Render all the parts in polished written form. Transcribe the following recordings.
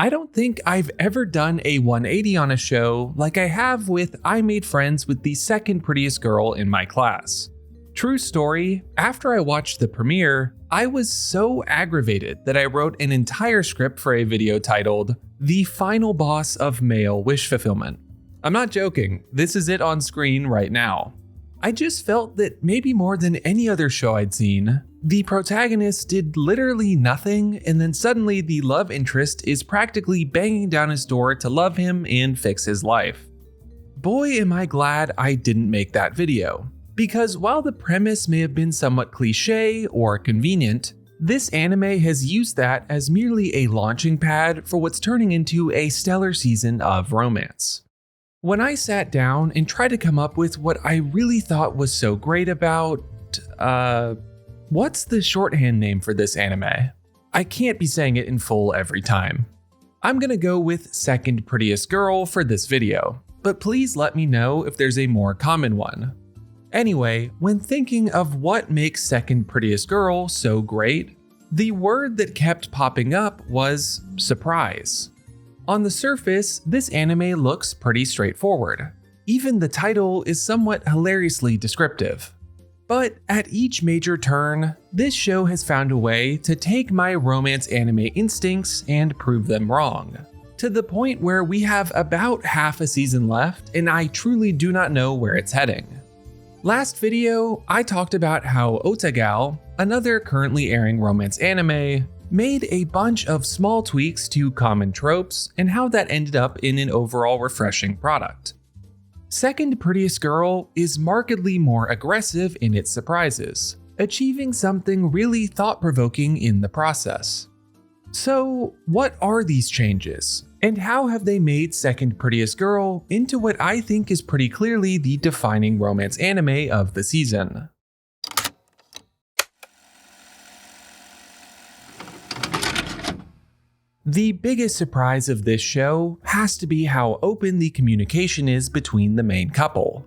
I don't think I've ever done a 180 on a show like I have with I Made Friends with the Second Prettiest Girl in my class. True story, after I watched the premiere, I was so aggravated that I wrote an entire script for a video titled The Final Boss of Male Wish Fulfillment. I'm not joking, this is it on screen right now. I just felt that maybe more than any other show I'd seen, the protagonist did literally nothing, and then suddenly the love interest is practically banging down his door to love him and fix his life. Boy, am I glad I didn't make that video, because while the premise may have been somewhat cliche or convenient, this anime has used that as merely a launching pad for what's turning into a stellar season of romance. When I sat down and tried to come up with what I really thought was so great about, what's the shorthand name for this anime? I can't be saying it in full every time. I'm gonna go with Second Prettiest Girl for this video, but please let me know if there's a more common one. Anyway, when thinking of what makes Second Prettiest Girl so great, the word that kept popping up was surprise. On the surface, this anime looks pretty straightforward. Even the title is somewhat hilariously descriptive. But at each major turn, this show has found a way to take my romance anime instincts and prove them wrong. To the point where we have about half a season left and I truly do not know where it's heading. Last video, I talked about how Otagal, another currently airing romance anime, made a bunch of small tweaks to common tropes and how that ended up in an overall refreshing product. Second Prettiest Girl is markedly more aggressive in its surprises, achieving something really thought-provoking in the process. So, what are these changes? And how have they made Second Prettiest Girl into what I think is pretty clearly the defining romance anime of the season? The biggest surprise of this show has to be how open the communication is between the main couple.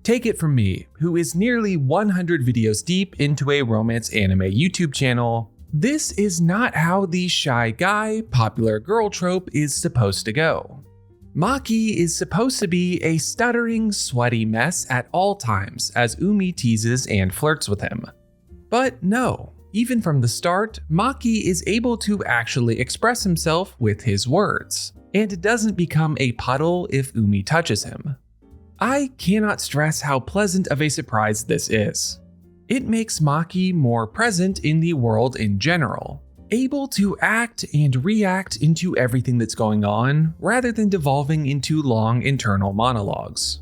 Take it from me, who is nearly 100 videos deep into a romance anime YouTube channel, this is not how the shy guy, popular girl trope is supposed to go. Maki is supposed to be a stuttering, sweaty mess at all times as Umi teases and flirts with him. But no. Even from the start, Maki is able to actually express himself with his words, and doesn't become a puddle if Umi touches him. I cannot stress how pleasant of a surprise this is. It makes Maki more present in the world in general, able to act and react into everything that's going on, rather than devolving into long internal monologues.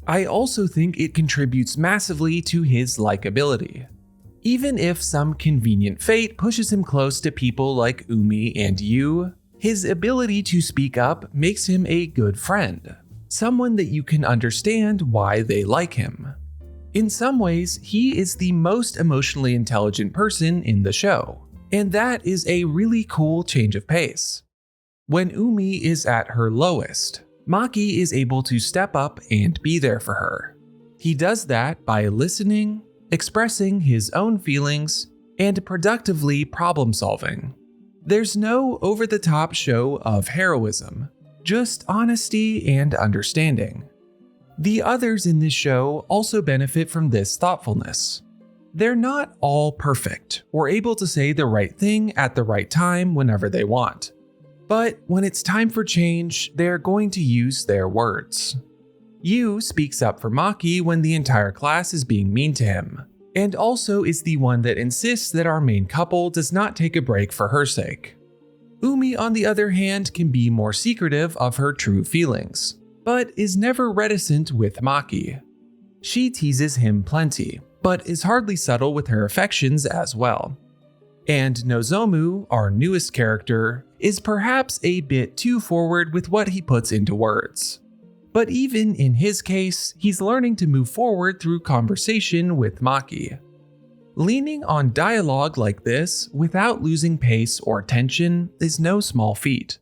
I also think it contributes massively to his likability. Even if some convenient fate pushes him close to people like Umi and Yu, his ability to speak up makes him a good friend, someone that you can understand why they like him. In some ways, he is the most emotionally intelligent person in the show, and that is a really cool change of pace. When Umi is at her lowest, Maki is able to step up and be there for her. He does that by listening, expressing his own feelings, and productively problem solving. There's no over-the-top show of heroism, just honesty and understanding. The others in this show also benefit from this thoughtfulness. They're not all perfect or able to say the right thing at the right time whenever they want. But when it's time for change, they're going to use their words. Yu speaks up for Maki when the entire class is being mean to him, and also is the one that insists that our main couple does not take a break for her sake. Umi, on the other hand, can be more secretive of her true feelings, but is never reticent with Maki. She teases him plenty, but is hardly subtle with her affections as well. And Nozomu, our newest character, is perhaps a bit too forward with what he puts into words. But even in his case, he's learning to move forward through conversation with Maki. Leaning on dialogue like this without losing pace or tension is no small feat.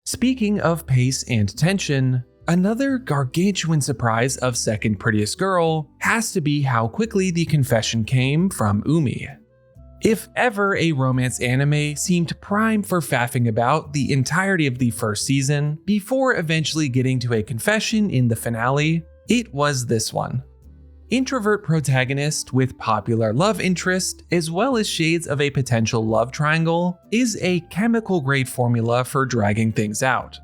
Speaking of pace and tension, another gargantuan surprise of Second Prettiest Girl has to be how quickly the confession came from Umi. If ever a romance anime seemed prime for faffing about the entirety of the first season, before eventually getting to a confession in the finale, it was this one. Introvert protagonist with popular love interest, as well as shades of a potential love triangle, is a chemical grade formula for dragging things out.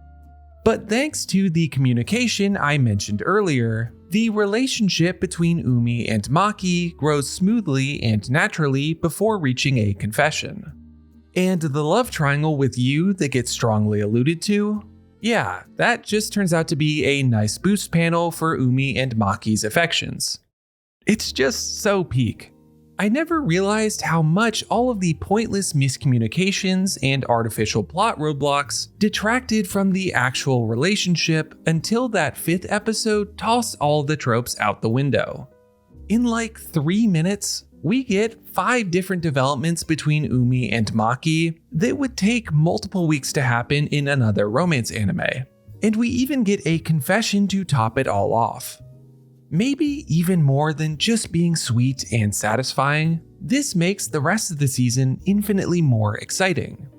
But thanks to the communication I mentioned earlier, the relationship between Umi and Maki grows smoothly and naturally before reaching a confession. And the love triangle with Yu that gets strongly alluded to? Yeah, that just turns out to be a nice boost panel for Umi and Maki's affections. It's just so peak. I never realized how much all of the pointless miscommunications and artificial plot roadblocks detracted from the actual relationship until that 5th episode tossed all the tropes out the window. In like 3 minutes, we get 5 different developments between Umi and Maki that would take multiple weeks to happen in another romance anime. And we even get a confession to top it all off. Maybe even more than just being sweet and satisfying, this makes the rest of the season infinitely more exciting.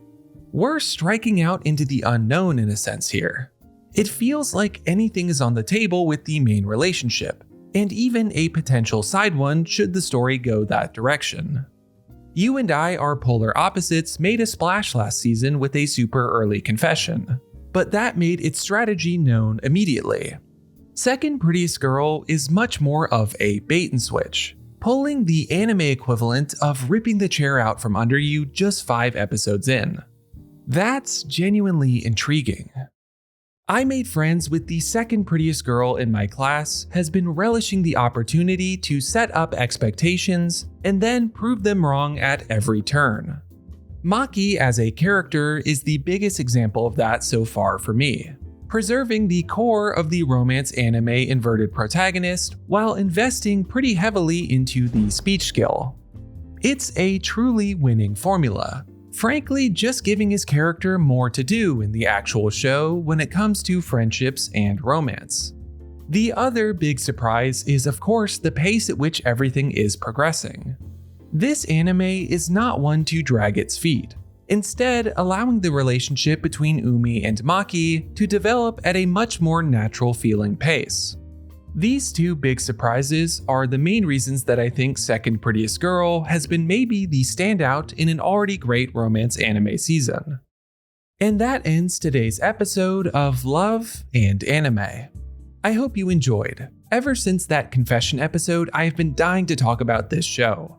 We're striking out into the unknown in a sense here. It feels like anything is on the table with the main relationship, and even a potential side one should the story go that direction. You and I Are Polar Opposites made a splash last season with a super early confession, but that made its strategy known immediately. Second Prettiest Girl is much more of a bait and switch, pulling the anime equivalent of ripping the chair out from under you just 5 episodes in. That's genuinely intriguing. I made friends with the second prettiest girl in my class has been relishing the opportunity to set up expectations and then prove them wrong at every turn. Maki as a character is the biggest example of that so far for me, preserving the core of the romance anime inverted protagonist while investing pretty heavily into the speech skill. It's a truly winning formula, frankly just giving his character more to do in the actual show when it comes to friendships and romance. The other big surprise is of course the pace at which everything is progressing. This anime is not one to drag its feet, instead allowing the relationship between Umi and Maki to develop at a much more natural feeling pace. These 2 big surprises are the main reasons that I think Second Prettiest Girl has been maybe the standout in an already great romance anime season. And that ends today's episode of Love and Anime. I hope you enjoyed. Ever since that confession episode, I have been dying to talk about this show.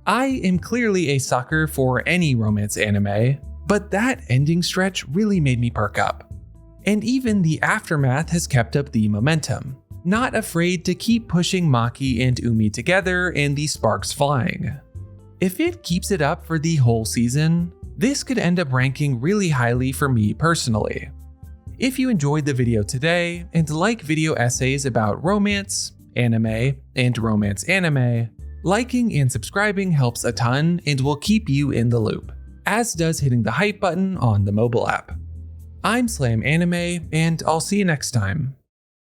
I am clearly a sucker for any romance anime, but that ending stretch really made me perk up. And even the aftermath has kept up the momentum, not afraid to keep pushing Maki and Umi together and the sparks flying. If it keeps it up for the whole season, this could end up ranking really highly for me personally. If you enjoyed the video today and like video essays about romance, anime, and romance anime, liking and subscribing helps a ton and will keep you in the loop, as does hitting the hype button on the mobile app. I'm Slam Anime, and I'll see you next time.